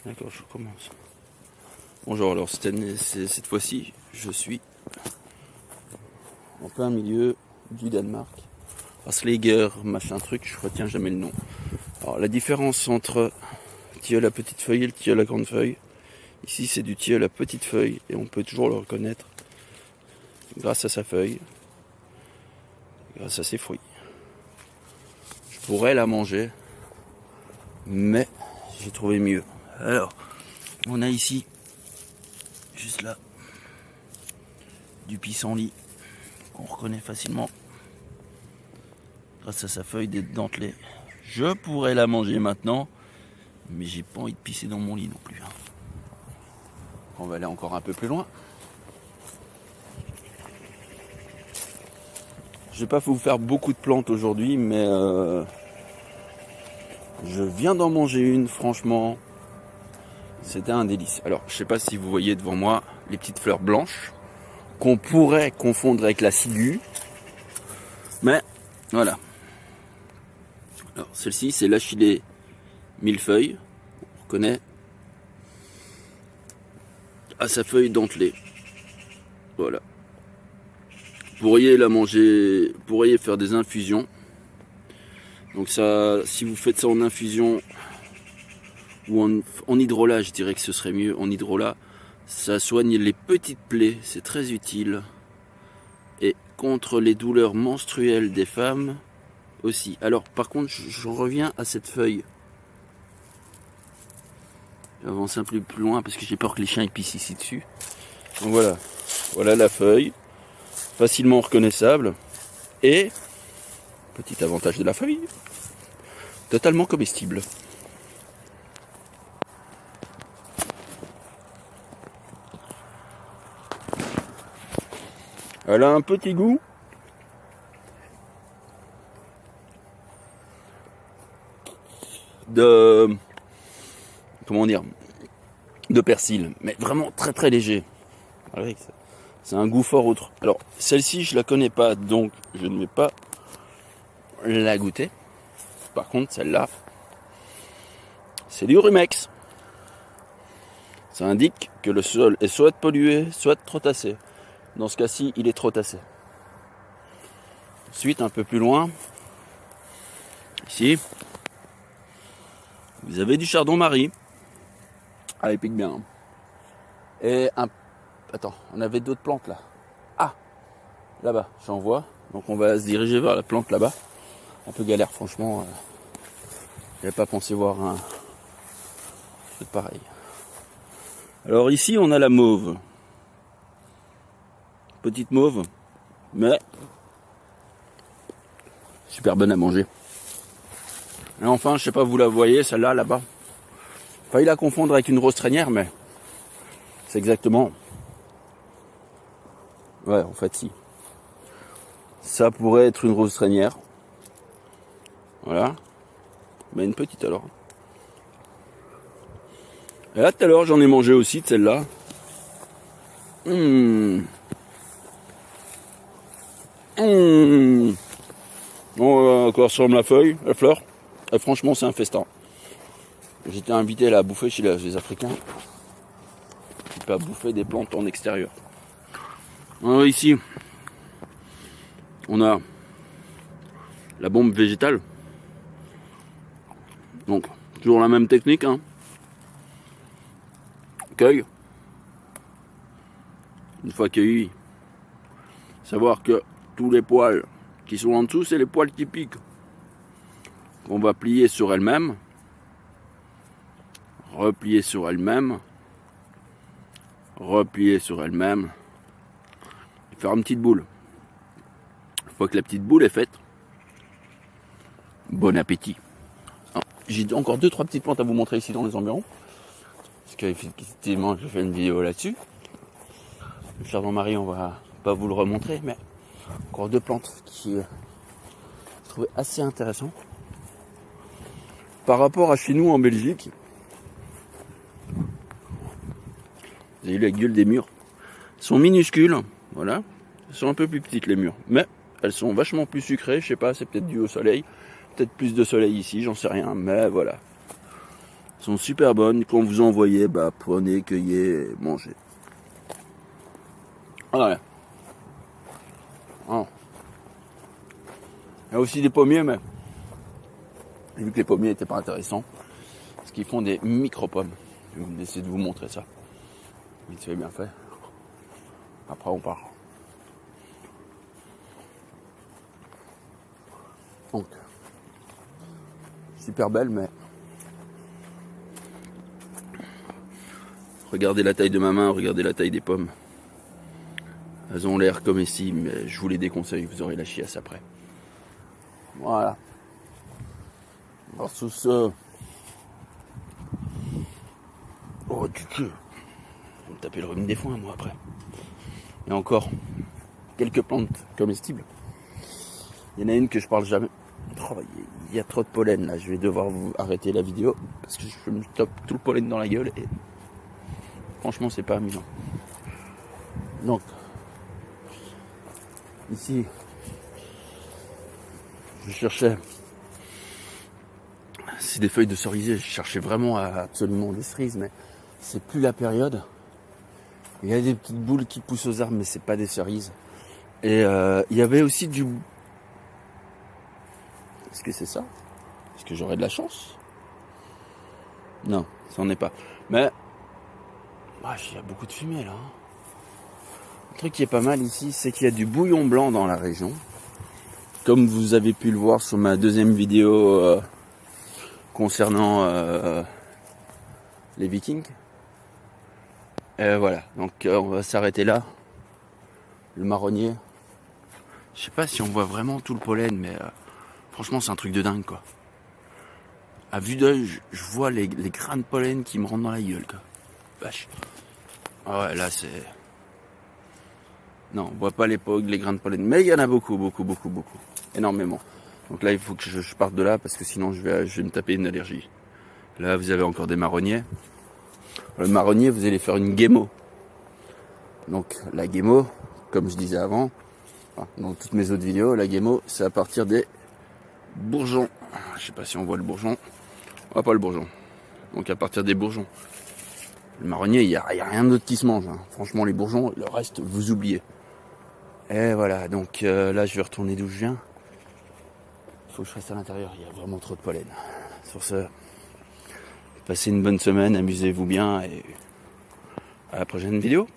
D'accord, je recommence. Bonjour, alors cette fois-ci, je suis en plein milieu du Danemark. Asleger, machin truc, je retiens jamais le nom. Alors la différence entre tilleul à petite feuille et le tilleul à grande feuille, ici c'est du tilleul à petite feuille et on peut toujours le reconnaître grâce à sa feuille, grâce à ses fruits. Je pourrais la manger, mais j'ai trouvé mieux. Alors, on a ici, juste là, du pissenlit qu'on reconnaît facilement grâce à sa feuille d'être dentelée. Je pourrais la manger maintenant, mais j'ai pas envie de pisser dans mon lit non plus. On va aller encore un peu plus loin. Je vais pas vous faire beaucoup de plantes aujourd'hui, mais je viens d'en manger une, franchement. C'était un délice. Alors, je sais pas si vous voyez devant moi les petites fleurs blanches qu'on pourrait confondre avec la ciguë. Mais, voilà. Alors, celle-ci, c'est l'achillée millefeuille. On reconnaît à sa feuille dentelée. Voilà. Vous pourriez la manger, vous pourriez faire des infusions. Donc ça, si vous faites ça en infusion ou en hydrolat, je dirais que ce serait mieux. En hydrolat, ça soigne les petites plaies, c'est très utile. Et contre les douleurs menstruelles des femmes aussi. Alors par contre, j'en reviens à cette feuille. J'avance un peu plus loin parce que j'ai peur que les chiens ils pissent ici dessus. Donc voilà, voilà la feuille, facilement reconnaissable. Et, petit avantage de la feuille, totalement comestible. Elle a un petit goût de, comment dire, de persil, mais vraiment très très léger. C'est un goût fort autre. Alors celle-ci je la connais pas, donc je ne vais pas la goûter. Par contre celle-là, c'est du rumex. Ça indique que le sol est soit pollué, soit trop tassé. Dans ce cas-ci, il est trop tassé. Ensuite, un peu plus loin, ici, vous avez du chardon-marie. Ah, il pique bien. Et un... Attends, on avait d'autres plantes là. Ah, là-bas, j'en vois. Donc on va se diriger vers la plante là-bas. Un peu galère, franchement. J'avais pas pensé voir un truc pareil. Alors ici, on a la mauve. Petite mauve, mais super bonne à manger. Et enfin, je sais pas, vous la voyez, celle-là, là-bas. Failli la confondre avec une rose traînière, mais c'est exactement... Ouais, en fait, si. Ça pourrait être une rose traînière. Voilà. Mais une petite alors. Et là, tout à l'heure, j'en ai mangé aussi de celle-là. Bon, quoi ressemble la feuille, la fleur. Et franchement, c'est un festin. J'étais invité là, à bouffer chez les Africains. Qui peuvent bouffer des plantes en extérieur. Alors ici, on a la bombe végétale. Donc, toujours la même technique. Cueille. Une fois cueilli, savoir que tous les poils qui sont en dessous, c'est les poils qui piquent. On va plier sur elle-même. Replier sur elle-même. Replier sur elle-même. Et faire une petite boule. Une fois que la petite boule est faite, bon appétit. J'ai encore 2-3 petites plantes à vous montrer ici dans les environs. Parce qu'effectivement, j'ai fait une vidéo là-dessus. Le chardon-marie, on va pas vous le remontrer, mais encore 2 plantes qui je trouvais assez intéressant. Par rapport à chez nous en Belgique, vous avez vu la gueule des murs. Elles sont minuscules, voilà. Elles sont un peu plus petites les murs, mais elles sont vachement plus sucrées. Je sais pas, c'est peut-être dû au soleil. Peut-être plus de soleil ici, j'en sais rien, mais voilà. sont super bonnes. Quand vous en voyez, bah prenez, cueillez, et mangez. Voilà. Alors, il y a aussi des pommiers, mais j'ai vu que les pommiers n'étaient pas intéressants. Parce qu'ils font des micro-pommes. Je vais essayer de vous montrer ça. Vite fait, bien fait. Après, on part. Donc, super belle, mais regardez la taille de ma main, regardez la taille des pommes. Elles ont l'air comme ici, mais je vous les déconseille, vous aurez la chiasse après. Voilà. Alors, sous ce... Oh, du cul. Je vais me taper le rhume des foins, moi, après. Et encore, quelques plantes comestibles. Il y en a une que je parle jamais. Oh, il y a trop de pollen, là. Je vais devoir vous arrêter la vidéo, parce que je me tape tout le pollen dans la gueule, et franchement, c'est pas amusant. Donc, ici, je cherchais... C'est des feuilles de cerisier. Je cherchais vraiment absolument des cerises, mais c'est plus la période. Il y a des petites boules qui poussent aux arbres, mais c'est pas des cerises. Et il y avait aussi du... Est-ce que c'est ça? Est-ce que j'aurais de la chance? Non, ça n'en est pas. Mais il y a beaucoup de fumée là. Un truc qui est pas mal ici, c'est qu'il y a du bouillon blanc dans la région. Comme vous avez pu le voir sur ma deuxième vidéo concernant les Vikings. Voilà, donc on va s'arrêter là. Le marronnier. Je sais pas si on voit vraiment tout le pollen, mais franchement c'est un truc de dingue quoi. À vue d'œil, je vois les grains de pollen qui me rentrent dans la gueule quoi. Vache. Ah ouais, là c'est... Non, on voit pas les grains de pollen, mais il y en a beaucoup. Énormément. Donc là il faut que je parte de là parce que sinon je vais me taper une allergie. Là vous avez encore des marronniers. Le marronnier, vous allez faire une guémo. Donc la guémo, comme je disais avant, dans toutes mes autres vidéos, la guémo, c'est à partir des bourgeons. Je sais pas si on voit le bourgeon. On voit pas le bourgeon. Donc à partir des bourgeons. Le marronnier, il y a rien d'autre qui se mange. Hein. Franchement, les bourgeons, le reste, vous oubliez. Et voilà, donc là, je vais retourner d'où je viens. Il faut que je reste à l'intérieur, il y a vraiment trop de pollen. Sur ce, passez une bonne semaine, amusez-vous bien et à la prochaine vidéo.